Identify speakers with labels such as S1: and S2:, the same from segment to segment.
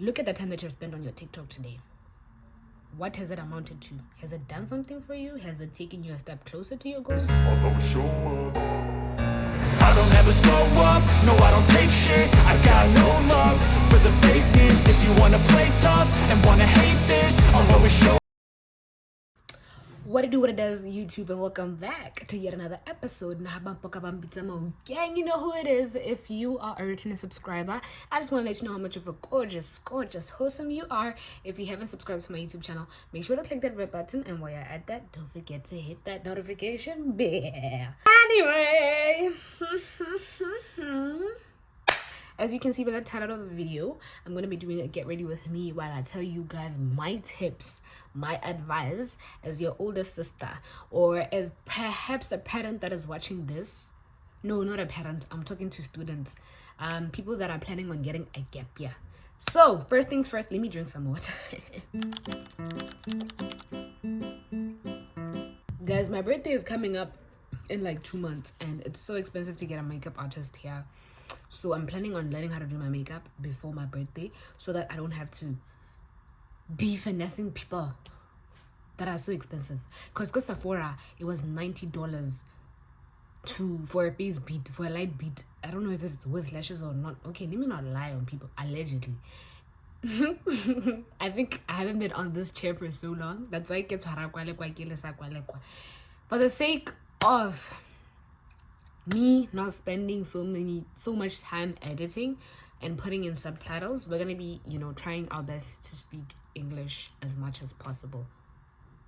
S1: look at the time that you've spent on your TikTok today. What has it amounted to? Has it done something for you? Has it taken you a step closer to your goals?
S2: I'll always show up. I don't ever slow up, no I don't take shit. I got no love for the fakeness. If you wanna play tough and wanna hate this, I'll always show up.
S1: What it do, what it does, YouTube, and welcome back to yet another episode. Gang, you know who it is. If you are a returning subscriber, I just want to let you know how much of a gorgeous, wholesome you are. If you haven't subscribed to my YouTube channel, make sure to click that red button, and while you're at that, don't forget to hit that notification bell. Anyway, as you can see by the title of the video, I'm going to be doing a get ready with me while I tell you guys my tips, my advice as your older sister, or as perhaps a parent that is watching this. No, not a parent. I'm talking to students, people that are planning on getting a gap year. So first things first, let me drink some water. Guys, my birthday is coming up in like 2 months, and it's so expensive to get a makeup artist here. So I'm planning on learning how to do my makeup before my birthday so that I don't have to be finessing people that are so expensive. Because Sephora, it was $90 for a face beat, for a light beat. I don't know if it's with lashes or not. Okay, let me not lie on people, allegedly. I think I haven't been on this chair for so long. That's why it gets for the sake of me not spending so much time editing and putting in subtitles, we're gonna be, trying our best to speak English as much as possible.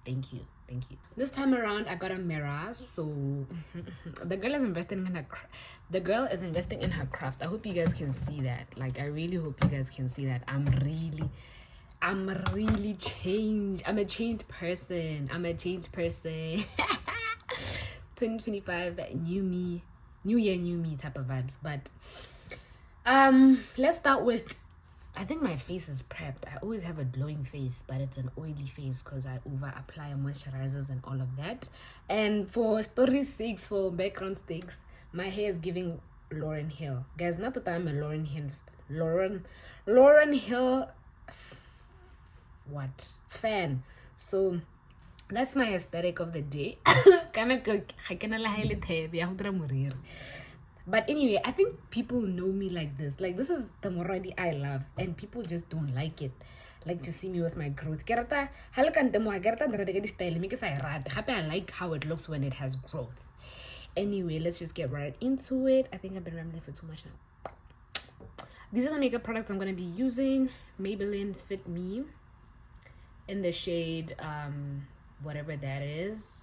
S1: Thank you. This time around, I got a mirror, so the girl is investing in her craft. I hope you guys can see that. Like, I really hope you guys can see that. I'm really changed. I'm a changed person. 2025, new me, new year, new me type of vibes. But let's start with, I think my face is prepped. I always have a glowing face, but it's an oily face because I over apply moisturizers and all of that. And for story's sakes, for background stakes, my hair is giving Lauryn Hill. Guys, not that I'm a Lauryn Hill fan. So that's my aesthetic of the day. But anyway, I think people know me like this. Like, this is the Moradi I love, and people just don't like it. Like, to see me with my growth. I like how it looks when it has growth. Anyway, let's just get right into it. I think I've been rambling for too much now. These are the makeup products I'm going to be using. Maybelline Fit Me in the shade whatever that is.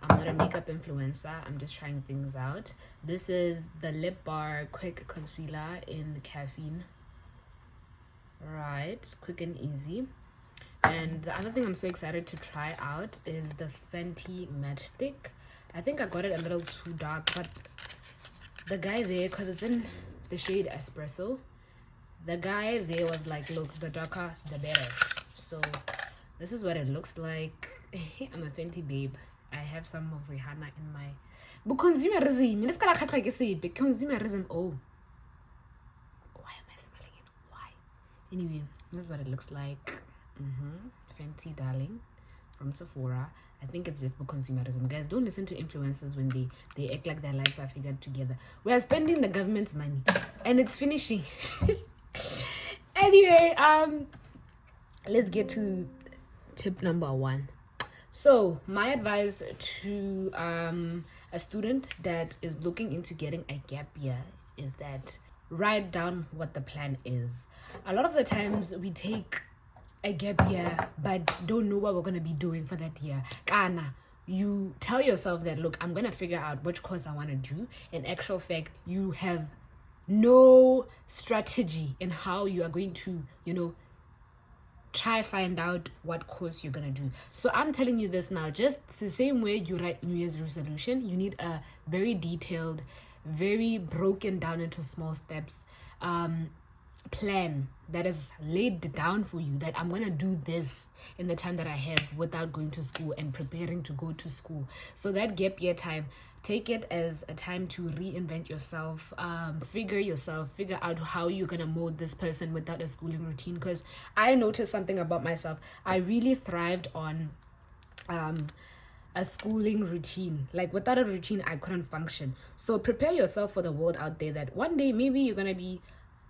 S1: I'm not a makeup influencer. I'm just trying things out. This is the Lip Bar Quick Concealer in Caffeine. Right, quick and easy. And the other thing I'm so excited to try out is the Fenty Matchstick. I think I got it a little too dark, but the guy there, because it's in the shade Espresso, the guy there was like, look, the darker the better. So this is what it looks like. I'm a Fenty babe. I have some of Rihanna in my... But consumerism. Consumerism. Oh. Why am I smelling it? Why? Anyway, this is what it looks like. Fenty Darling from Sephora. I think it's just for consumerism. Guys, don't listen to influencers when they act like their lives are figured together. We are spending the government's money. And it's finishing. Anyway, let's get to tip number 1. So my advice to a student that is looking into getting a gap year is that write down what the plan is. A lot of the times we take a gap year but don't know what we're going to be doing for that year. Kana, you tell yourself that, look, I'm going to figure out which course I want to do. In actual fact, you have no strategy in how you are going to, try find out what course you're gonna do. So I'm telling you this now, just the same way you write New Year's resolution, you need a very detailed, very broken down into small steps plan that is laid down for you, that I'm gonna do this in the time that I have without going to school and preparing to go to school. So that gap year time, take it as a time to reinvent yourself, figure out how you're gonna mold this person without a schooling routine. Because I noticed something about myself. I really thrived on a schooling routine. Like without a routine, I couldn't function. So prepare yourself for the world out there, that one day maybe you're gonna be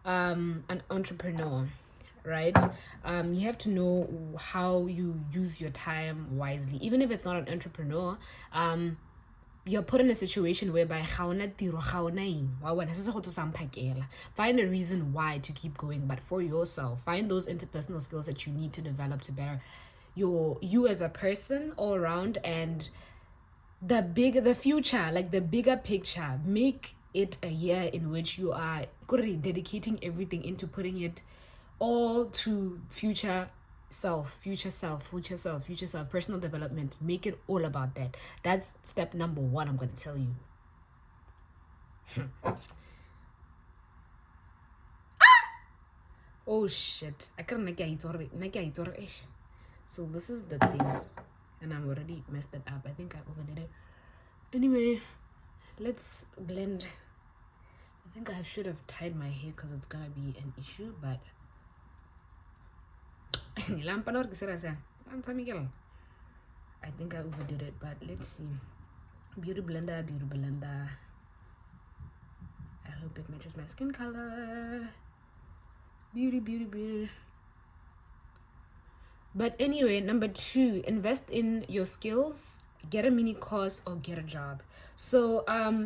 S1: an entrepreneur, right? You have to know how you use your time wisely. Even if it's not an entrepreneur, you're put in a situation whereby find a reason why to keep going, but for yourself. Find those interpersonal skills that you need to develop to better you as a person all around, and the future, like the bigger picture. Make it a year in which you are dedicating everything into putting it all to future self, personal development. Make it all about that. That's step number 1 I'm going to tell you. Oh shit, I can't make it. So this is the thing, and I'm already messed it up. I think I overdid it. Anyway, let's blend. I think I should have tied my hair because it's gonna be an issue, but I think I overdid it, but let's see. Beauty blender. I hope it matches my skin color. Beauty. But anyway, number 2, invest in your skills. Get a mini course or get a job. So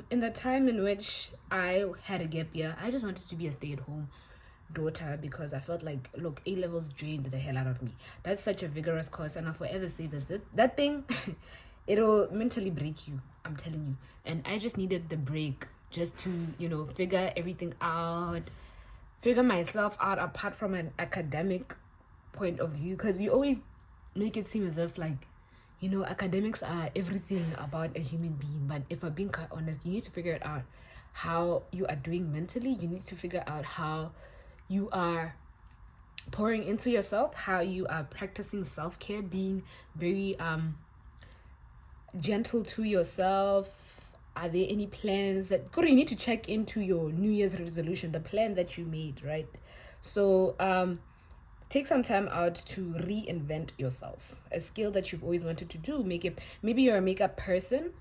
S1: in the time in which I had a gap year, I just wanted to be a stay-at-home daughter because I felt like, look, A-levels drained the hell out of me. That's such a vigorous course, and I'll forever say this. That thing, it'll mentally break you, I'm telling you. And I just needed the break just to, figure everything out, figure myself out apart from an academic point of view, because we always make it seem as if like, academics are everything about a human being. But if I'm being quite honest, you need to figure it out how you are doing mentally. You need to figure out how you are pouring into yourself, how you are practicing self-care, being very gentle to yourself. Are there any plans that you need to check into your New Year's resolution, the plan that you made, right? So take some time out to reinvent yourself, a skill that you've always wanted to do. Maybe you're a makeup person,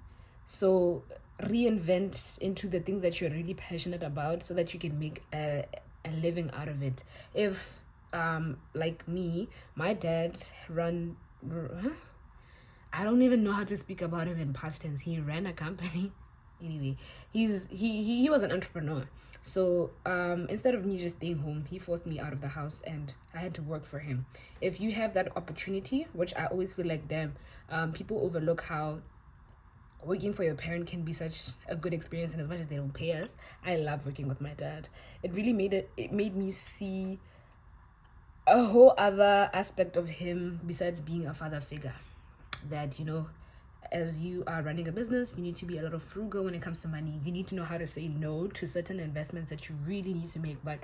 S1: so reinvent into the things that you're really passionate about so that you can make a living out of it. If like me, my dad I don't even know how to speak about him in past tense. He ran a company. Anyway, he was an entrepreneur. So instead of me just staying home, he forced me out of the house and I had to work for him. If you have that opportunity, which I always feel like, damn, people overlook how working for your parent can be such a good experience, and as much as they don't pay us, I love working with my dad. It really made me see a whole other aspect of him besides being a father figure. That, as you are running a business, you need to be a little frugal when it comes to money. You need to know how to say no to certain investments that you really need to make, but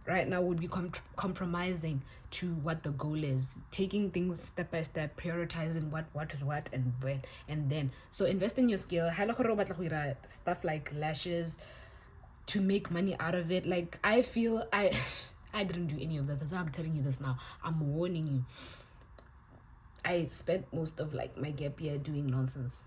S1: right now would be compromising to what the goal is. Taking things step by step, prioritizing what is what and when, and then. So invest in your skill. Stuff like lashes to make money out of it. Like, I feel I didn't do any of this. That's why I'm telling you this now. I'm warning you. I spent most of my gap year doing nonsense.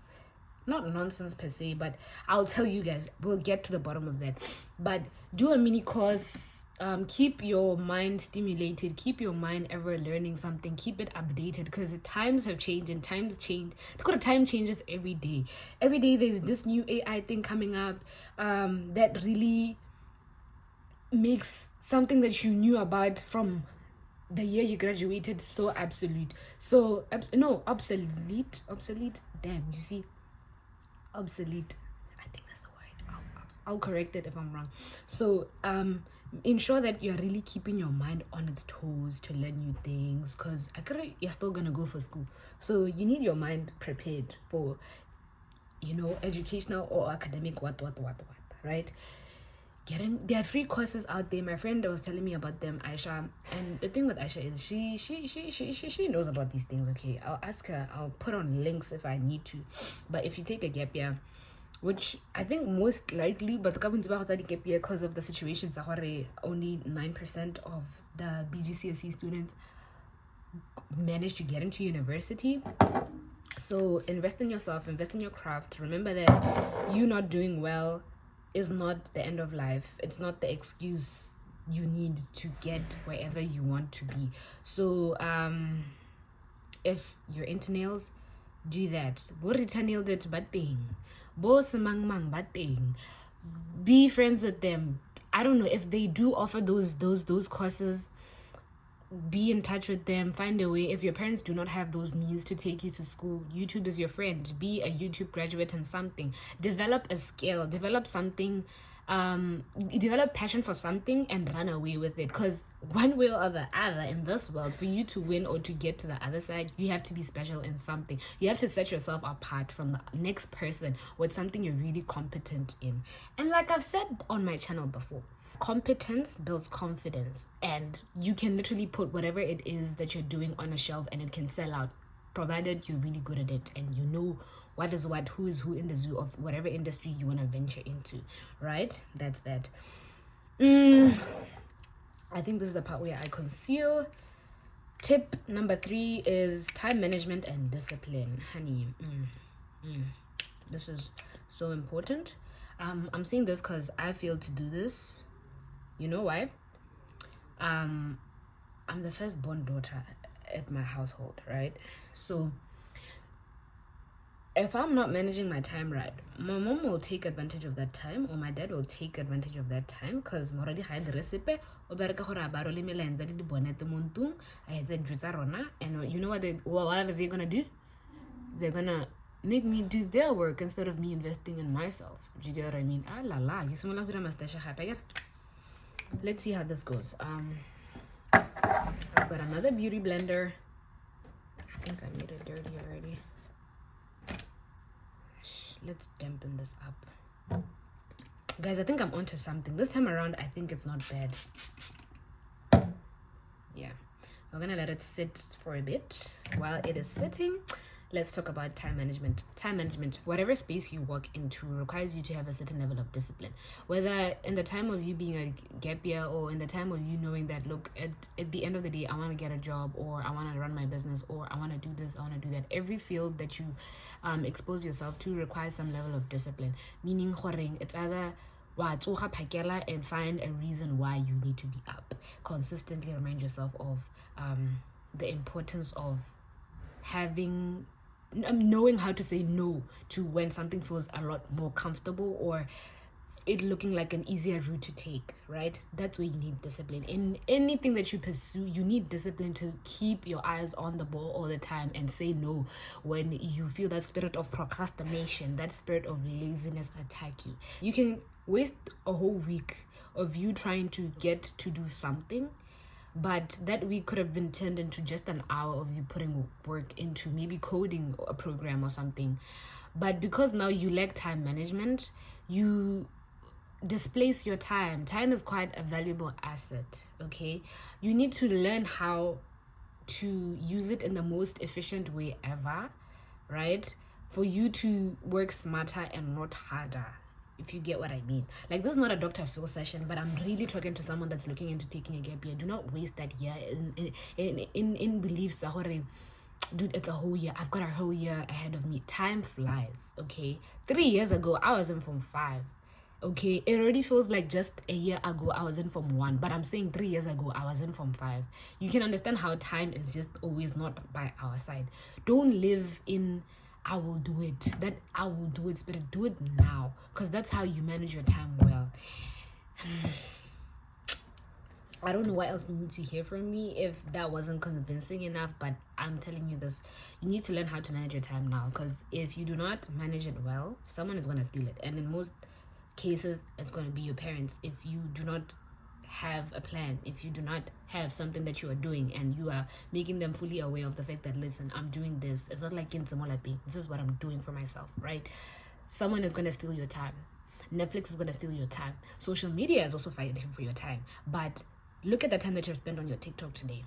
S1: Not nonsense per se, but I'll tell you guys, we'll get to the bottom of that. But do a mini course. Keep your mind stimulated. Keep your mind ever learning something. Keep it updated, because the times have changed and times change. Time changes every day. Every day there's this new AI thing coming up that really makes something that you knew about from the year you graduated so obsolete. Obsolete. Damn, you see, obsolete. I think that's the word. I'll correct it if I'm wrong. So ensure that you're really keeping your mind on its toes to learn new things, because you're still gonna go for school. So you need your mind prepared for, educational or academic what, right? there are free courses out there. My friend was telling me about them, Aisha, and the thing with Aisha is she knows about these things. Okay, I'll ask her. I'll put on links if I need to. But if you take a gap year, which I think most likely, but because of the situation, only 9% of the BGCSE students manage to get into university. So invest in yourself, invest in your craft. Remember that you not doing well is not the end of life. It's not the excuse you need to get wherever you want to be. So if you're into nails, do that. Be friends with them. I don't know if they do offer those courses. Be in touch with them. Find a way. If your parents do not have those means to take you to school, YouTube is your friend. Be a YouTube graduate and something. Develop a skill. Develop something. Develop passion for something and run away with it. Because one way or the other in this world, for you to win or to get to the other side, you have to be special in something. You have to set yourself apart from the next person with something you're really competent in. And like I've said on my channel before, competence builds confidence, and you can literally put whatever it is that you're doing on a shelf and it can sell out, provided you're really good at it and you know what is what, who is who in the zoo of whatever industry you want to venture into, right? That's that. I think this is the part where I conceal. Tip number 3 is time management and discipline. Honey, this is so important. I'm saying this because I failed to do this. You know why? I'm the firstborn daughter at my household, right? So if I'm not managing my time right, my mom will take advantage of that time, or my dad will take advantage of that time, because already had the recipe. And you know what are they gonna do? They're gonna make me do their work instead of me investing in myself. Do you get what I mean? Let's see how this goes. I've got another beauty blender. I think I made it dirty already. Let's dampen this up. Guys, I think I'm onto something. This time around, I think it's not bad. Yeah. We're gonna let it sit for a bit. While it is sitting, let's talk about time management. Time management, whatever space you walk into, requires you to have a certain level of discipline. Whether in the time of you being a gap year, or in the time of you knowing that, look, at the end of the day, I want to get a job, or I want to run my business, or I want to do this, I want to do that. Every field that you expose yourself to requires some level of discipline. Meaning, it's either and find a reason why you need to be up. Consistently remind yourself of the importance of knowing how to say no to when something feels a lot more comfortable, or it looking like an easier route to take, right? That's where you need discipline. In anything that you pursue, you need discipline to keep your eyes on the ball all the time and say no when you feel that spirit of procrastination, that spirit of laziness attack you. You can waste a whole week of you trying to get to do something, but that week could have been turned into just an hour of you putting work into maybe coding a program or something. But because now you lack time management, you displace your time. Time is quite a valuable asset, okay? You need to learn how to use it in the most efficient way ever, right? For you to work smarter and not harder, if you get what I mean. Like, this is not a Dr. Phil session, but I'm really talking to someone that's looking into taking a gap year. Do not waste that year in beliefs that, dude, it's a whole year. I've got a whole year ahead of me. Time flies, okay? 3 years ago, I was in Form 5. Okay, it already feels like just a year ago I was in Form 1, but I'm saying 3 years ago I was in Form 5. You can understand how time is just always not by our side. Don't live in I will do it. That I will do it, spirit. Do it now, because that's how you manage your time well. I don't know what else you need to hear from me if that wasn't convincing enough, but I'm telling you this. You need to learn how to manage your time now, because if you do not manage it well, someone is going to steal it. And in most cases, it's going to be your parents. If you do not have a plan, if you do not have something that you are doing and you are making them fully aware of the fact that, listen, I'm doing this. It's not like this is what I'm doing for myself, right? Someone is going to steal your time. Netflix is going to steal your time. Social media is also fighting for your time. But look at the time that you've spent on your TikTok today.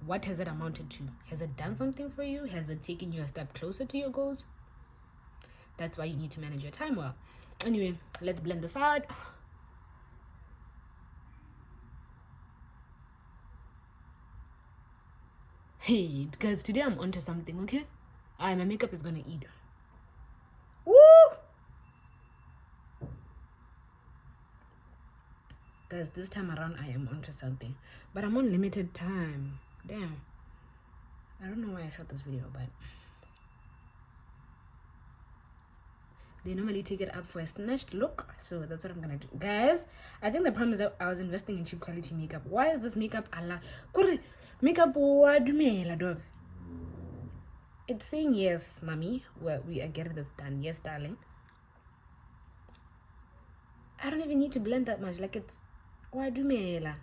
S1: What has it amounted to? Has it done something for you? Has it taken you a step closer to your goals? That's why you need to manage your time well. Anyway, let's blend this out. Hey, guys, today I'm onto something, okay? My makeup is gonna eat. Woo! Guys, this time around I am onto something. But I'm on limited time. Damn. I don't know why I shot this video, but they normally take it up for a snatched look, so that's what I'm gonna do. Guys, I think the problem is that I was investing in cheap quality makeup. Why is this makeup makeup dog? It's saying yes, mommy. Well, we are getting this done. Yes, darling. I don't even need to blend that much. Like, it's wadumela.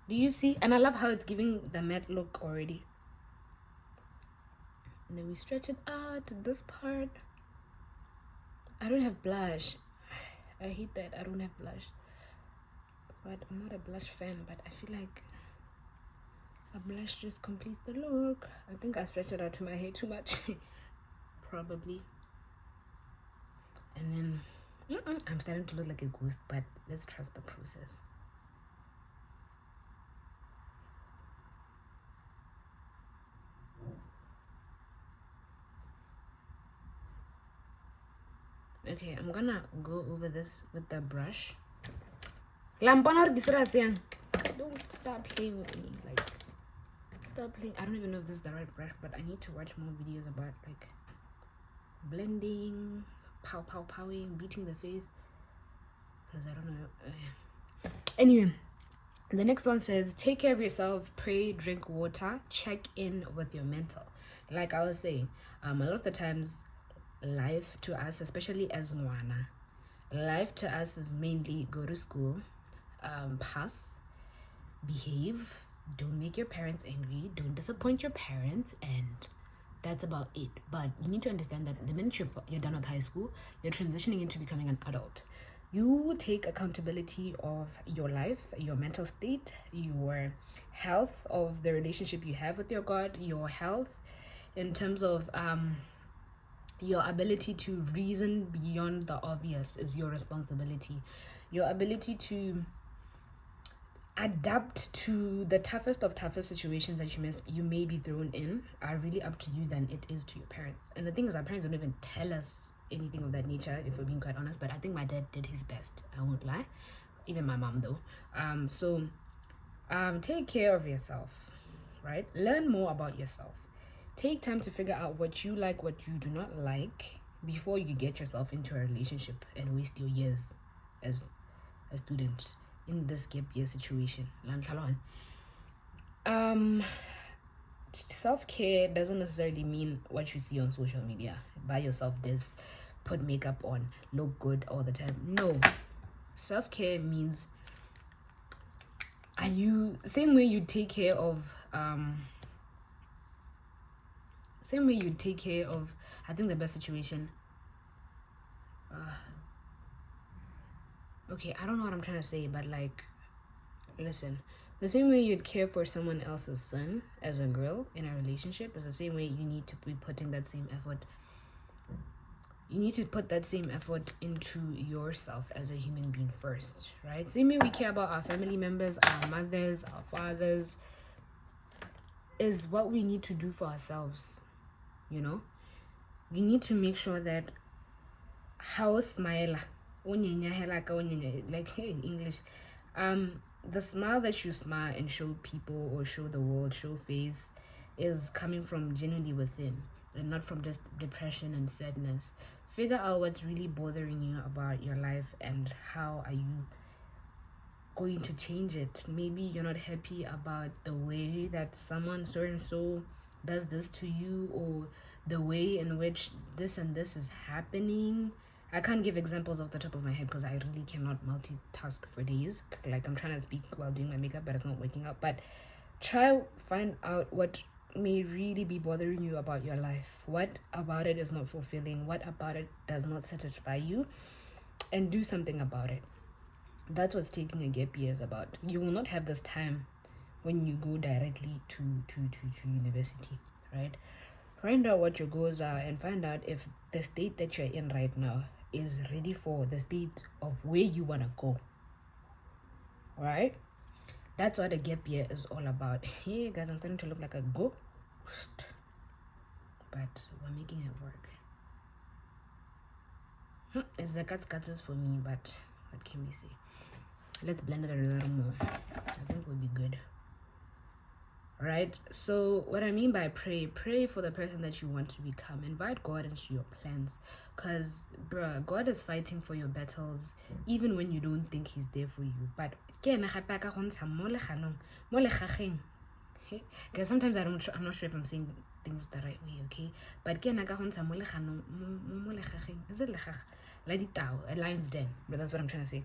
S1: Do you see? And I love how it's giving the matte look already. And then we stretch it out to this part. I don't have blush. I hate that I don't have blush. But I'm not a blush fan, but I feel like a blush just completes the look. I think I stretched it out to my hair too much. Probably. And then I'm starting to look like a ghost, but let's trust the process. Okay, I'm gonna go over this with the brush. Don't stop playing with me. Like, stop playing. I don't even know if this is the right brush, but I need to watch more videos about like blending, powing, beating the face. Because I don't know. Anyway, the next one says, take care of yourself, pray, drink water, check in with your mental. Like I was saying, a lot of the times, life to us, especially as Mwana, life to us is mainly go to school, pass, behave, don't make your parents angry, don't disappoint your parents, and that's about it. But you need to understand that the minute you're done with high school, you're transitioning into becoming an adult. You take accountability of your life, your mental state, your health, of the relationship you have with your God, your health in terms of your ability to reason beyond the obvious is your responsibility. Your ability to adapt to the toughest of toughest situations that you may be thrown in are really up to you than it is to your parents. And the thing is, our parents don't even tell us anything of that nature, if we're being quite honest. But I think my dad did his best. I won't lie. Even my mom, though. So take care of yourself, right? Learn more about yourself. Take time to figure out what you like, what you do not like, before you get yourself into a relationship and waste your years as a student in this gap year situation. Self-care doesn't necessarily mean what you see on social media. Buy yourself this, put makeup on, look good all the time. No. Self-care means same way you take care of I think the best situation, okay, I don't know what I'm trying to say, but like, listen, the same way you'd care for someone else's son as a girl in a relationship is the same way you need to be putting that same effort. You need to put that same effort into yourself as a human being first, right? Same way we care about our family members, our mothers, our fathers, is what we need to do for ourselves. You know, we need to make sure that how smile like, hey, English, the smile that you smile and show people or show the world, show face, is coming from genuinely within and not from just depression and sadness. Figure out what's really bothering you about your life and how are you going to change it. Maybe you're not happy about the way that someone so and so does this to you, or the way in which this and this is happening. I can't give examples off the top of my head because I really cannot multitask for days. Like, I'm trying to speak while doing my makeup, but it's not working out. But try find out what may really be bothering you about your life. What about it is not fulfilling? What about it does not satisfy you? And do something about it. That's what taking a gap year is about. You will not have this time when you go directly to university, right? Find out what your goals are and find out if the state that you're in right now is ready for the state of where you want to go. Right? That's what a gap year is all about. Hey guys, I'm starting to look like a ghost, but we're making it work. It's the cuts for me, but what can we say? Let's blend it a little more. I think we'll be good. Right? So what I mean by pray for the person that you want to become. Invite God into your plans, because God is fighting for your battles even when you don't think he's there for you. But because sometimes I'm not sure if I'm saying things the right way, okay? But is it a lion's den? But that's what I'm trying to say.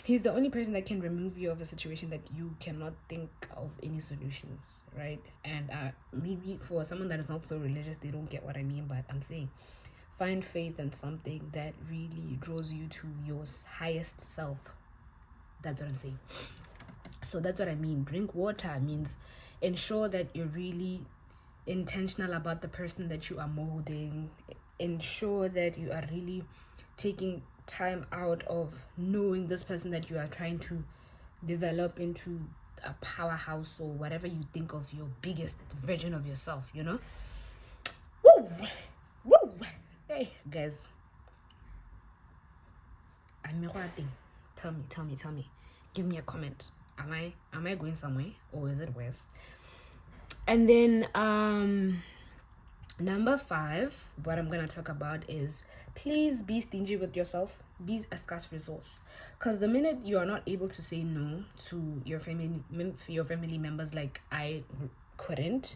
S1: He's the only person that can remove you of a situation that you cannot think of any solutions, right? And maybe for someone that is not so religious, they don't get what I mean, but I'm saying find faith in something that really draws you to your highest self. That's what I'm saying. So that's what I mean. Drink water means ensure that you're really intentional about the person that you are molding. Ensure that you are really taking time out of knowing this person that you are trying to develop into a powerhouse or whatever you think of your biggest version of yourself, you know? Woo! Hey guys, I'm waiting. Tell me. Give me a comment. Am I going somewhere or is it worse? And then number 5, what I'm gonna talk about is please be stingy with yourself. Be a scarce resource, because the minute you are not able to say no to your family members, like I couldn't,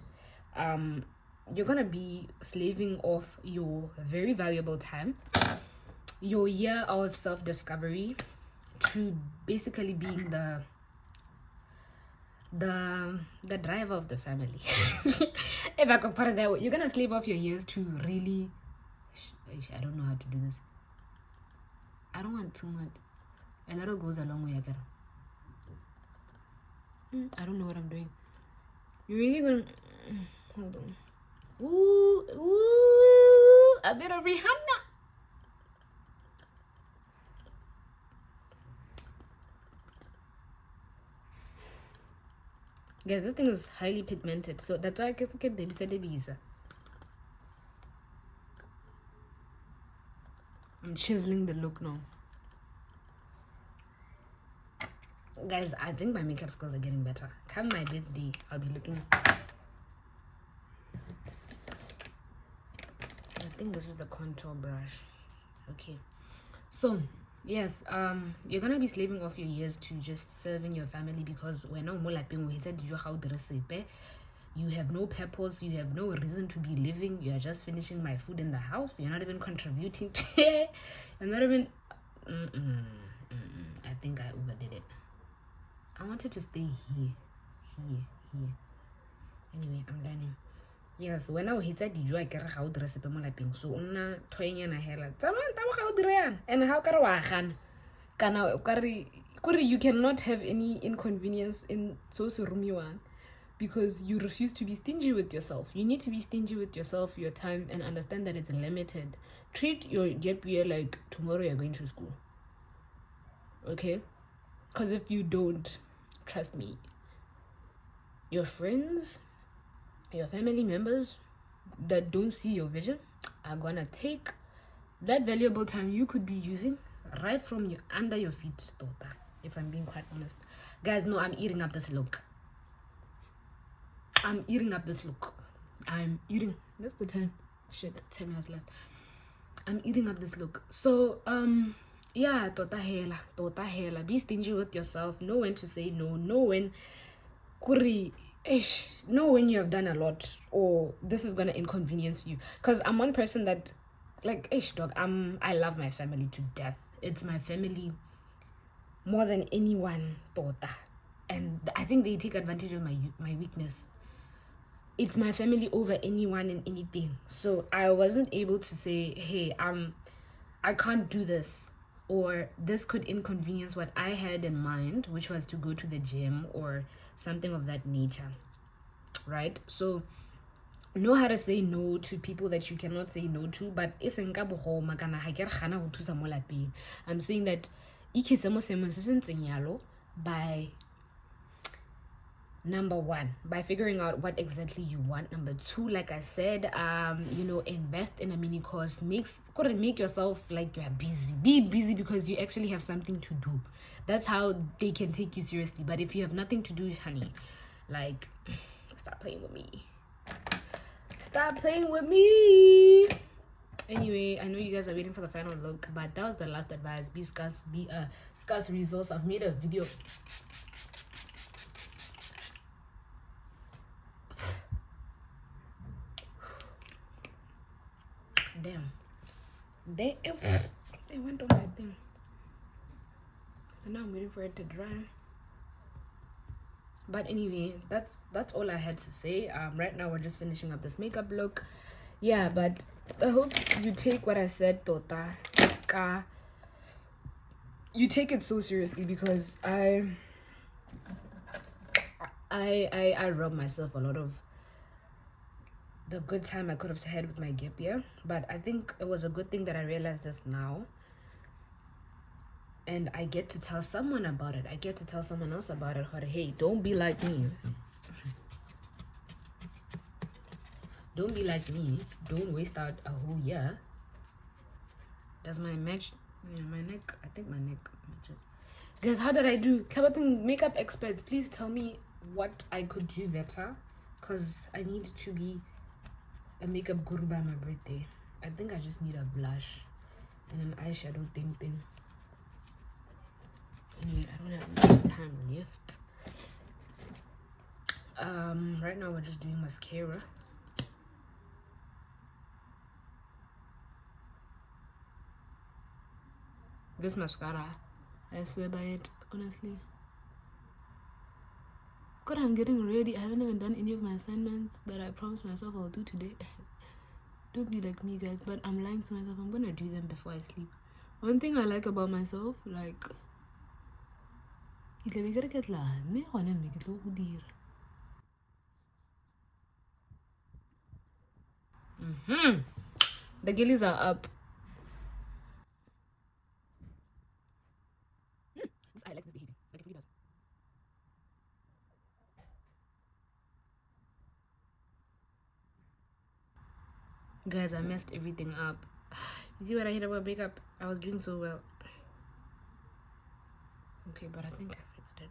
S1: you're gonna be slaving off your very valuable time, your year of self-discovery, to basically being the driver of the family. If I could put it that way, you're gonna slave off your years to really. I don't know how to do this. I don't want too much. A little goes a long way. I don't know what I'm doing. You're really gonna hold on. Ooh, a bit of Rihanna. Guys, this thing is highly pigmented, so that's why I guess I can said the visa. I'm chiseling the look now. Guys, I think my makeup skills are getting better. Come my birthday, I'll be looking. I think this is the contour brush. Okay. So yes, you're gonna be slaving off your years to just serving your family, because we're not more like you have no purpose, you have no reason to be living. You are just finishing my food in the house. You're not even contributing to it. You're not even I think I overdid it. I wanted to stay here. Anyway, I'm learning. Yes, when I hit that, did you I get how the recipe mo lapeng? So una toyana hela. And how you cannot have any inconvenience in so one, because you refuse to be stingy with yourself. You need to be stingy with yourself, your time, and understand that it's limited. Treat your gap year like tomorrow you're going to school. Okay? Because if you don't, trust me, your friends, your family members that don't see your vision are gonna take that valuable time you could be using right from under your feet, daughter. If I'm being quite honest, guys, no, I'm eating up this look. That's the time. Shit, 10 minutes left. I'm eating up this look. So yeah, tota hela. Be stingy with yourself. Know when to say no. Know when you have done a lot, or this is gonna inconvenience you. Because I'm one person that, like, I love my family to death. It's my family more than anyone, daughter. and I think they take advantage of my weakness. It's my family over anyone and anything. So I wasn't able to say, hey, I can't do this, or this could inconvenience what I had in mind, which was to go to the gym or something of that nature, right? So know how to say no to people that you cannot say no to, but I'm saying that by number one, by figuring out what exactly you want. Number two, like I said, invest in a mini course. Make yourself like you're busy. Be busy because you actually have something to do. That's how they can take you seriously. But if you have nothing to do, honey, like, stop playing with me. Stop playing with me. Anyway, I know you guys are waiting for the final look, but that was the last advice. Be a scarce resource. I've made a video. Damn. They went on my thing. So now I'm waiting for it to dry. But anyway, that's all I had to say. Right now we're just finishing up this makeup look. Yeah, but I hope you take what I said, Tota. You take it so seriously, because I robbed myself a lot of the good time I could have had with my gap year. But I think it was a good thing that I realized this now, and I get to tell someone about it. I get to tell someone else about it. Hey, don't be like me. Don't be like me. Don't waste out a whole year. Does my match? Yeah, my neck. I think my neck matches. Guys, how did I do? Sabatung makeup experts, please tell me what I could do better, because I need to be a makeup guru by my birthday. I think I just need a blush and an eyeshadow thing. Anyway, I don't have much time left. Right now we're just doing mascara. This mascara, I swear by it, honestly. God, I'm getting ready. I haven't even done any of my assignments that I promised myself I'll do today. Don't be like me, guys, but I'm lying to myself. I'm gonna do them before I sleep. One thing I like about myself, like, the gillies are up. This eye likes misbehaving. Like it really does. Guys, I messed everything up. You see what I hate about makeup? I was doing so well. Okay, but I think I fixed it.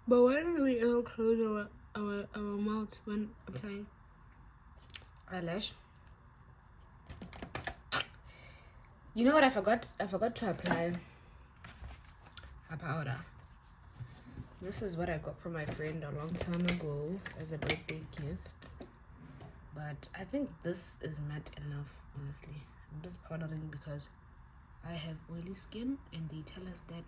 S1: But why don't we ever close our mouth when applying eyelash? You know what I forgot? I forgot to apply a powder. This is what I got from my friend a long time ago as a birthday gift. But I think this is matte enough, honestly. I'm just powdering because I have oily skin, and they tell us that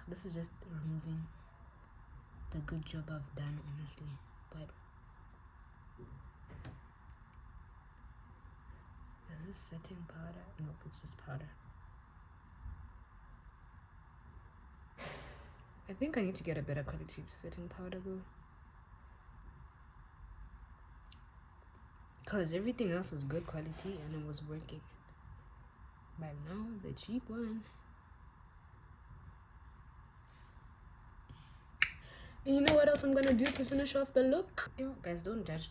S1: this is just removing the good job I've done, honestly. But is this setting powder? No, it's just powder. I think I need to get a better quality setting powder though, because everything else was good quality and it was working. But now the cheap one. And you know what else I'm gonna do to finish off the look? You guys, don't judge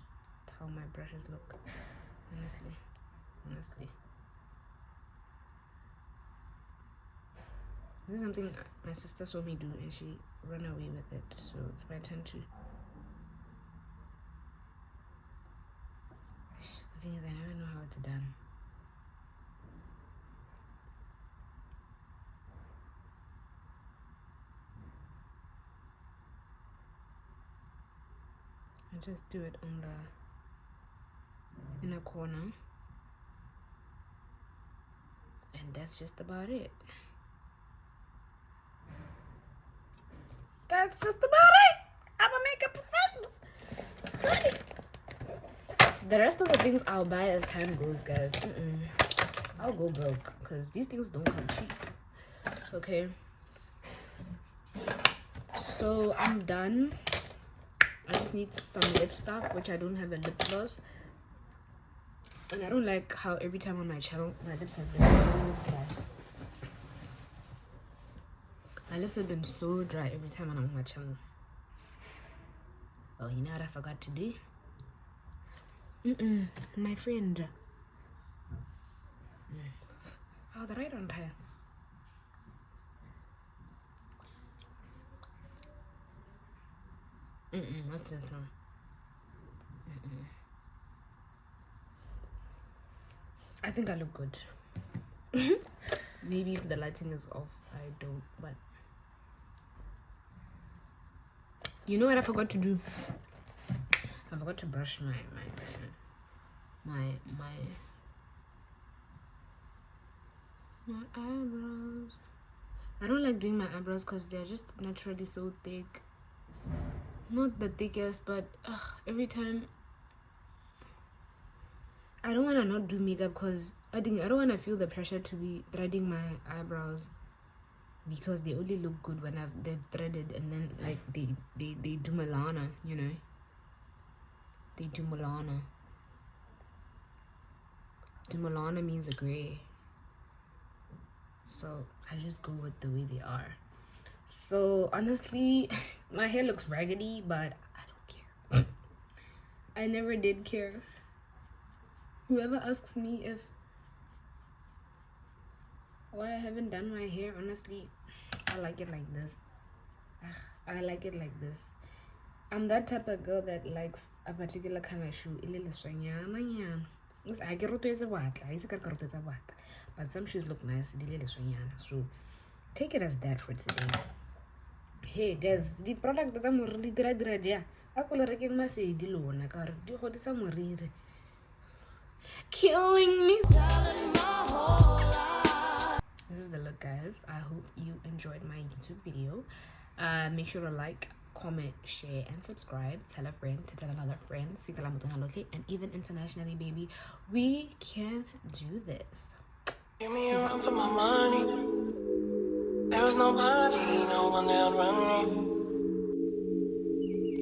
S1: how my brushes look. Honestly. This is something my sister saw me do and she ran away with it. So it's my turn to. The thing is, I never know how it's done. I just do it on the inner corner, and that's just about it. That's just about it. I'm a makeup professional. The rest of the things I'll buy as time goes, guys. I'll go broke because these things don't come cheap. Okay, so I'm done. I just need some lip stuff, which I don't have a lip gloss, and I don't like how every time on my channel my lips have been so dry. My lips have been so dry every time I'm on my channel. Oh, you know what I forgot to do? My friend. I was right on time. Not this one. I think I look good. Maybe if the lighting is off, I don't, but you know what I forgot to do? I forgot to brush my eyebrows. I don't like doing my eyebrows because they're just naturally so thick. Not the thickest, but every time I don't want to not do makeup because I don't want to feel the pressure to be threading my eyebrows because they only look good when they're threaded, and then like they do Milana, you know. They do Milana. Do Milana means a gray. So I just go with the way they are. So honestly, my hair looks raggedy, but I don't care. I never did care. Whoever asks me if why I haven't done my hair, honestly, I like it like this. I like it like this. I'm that type of girl that likes a particular kind of shoe. But some shoes look nice. So take it as that for today. Hey guys, the product that I'm already dry. I call it again my say the loan. I got it. Killing me. This is the look, guys. I hope you enjoyed my YouTube video. Make sure to like, comment, share, and subscribe. Tell a friend to tell another friend. And even internationally, baby, we can do this.
S3: Give me a run for my money. There was nobody, no one that would run me.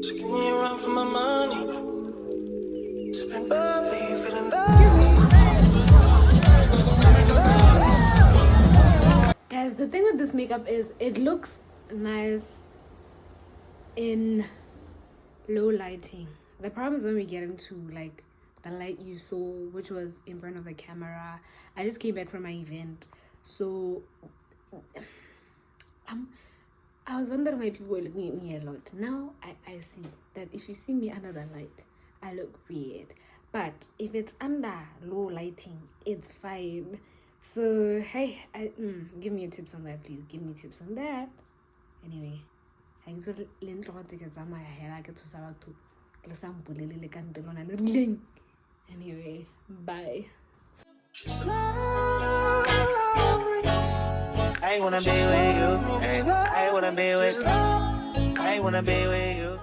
S3: So give me a run for my money. Sipping bubbly, feeling
S1: Guys, the thing with this makeup is it looks nice in low lighting. The problem is when we get into like the light you saw, which was in front of the camera. I just came back from my event, so I was wondering why people were looking at me a lot. Now I see that if you see me under the light, I look weird, but if it's under low lighting, it's fine. So hey, give me tips on that, please. Give me tips on that. Anyway, anyway, bye.
S3: I wanna be with you. I wanna be with you. I wanna be with you.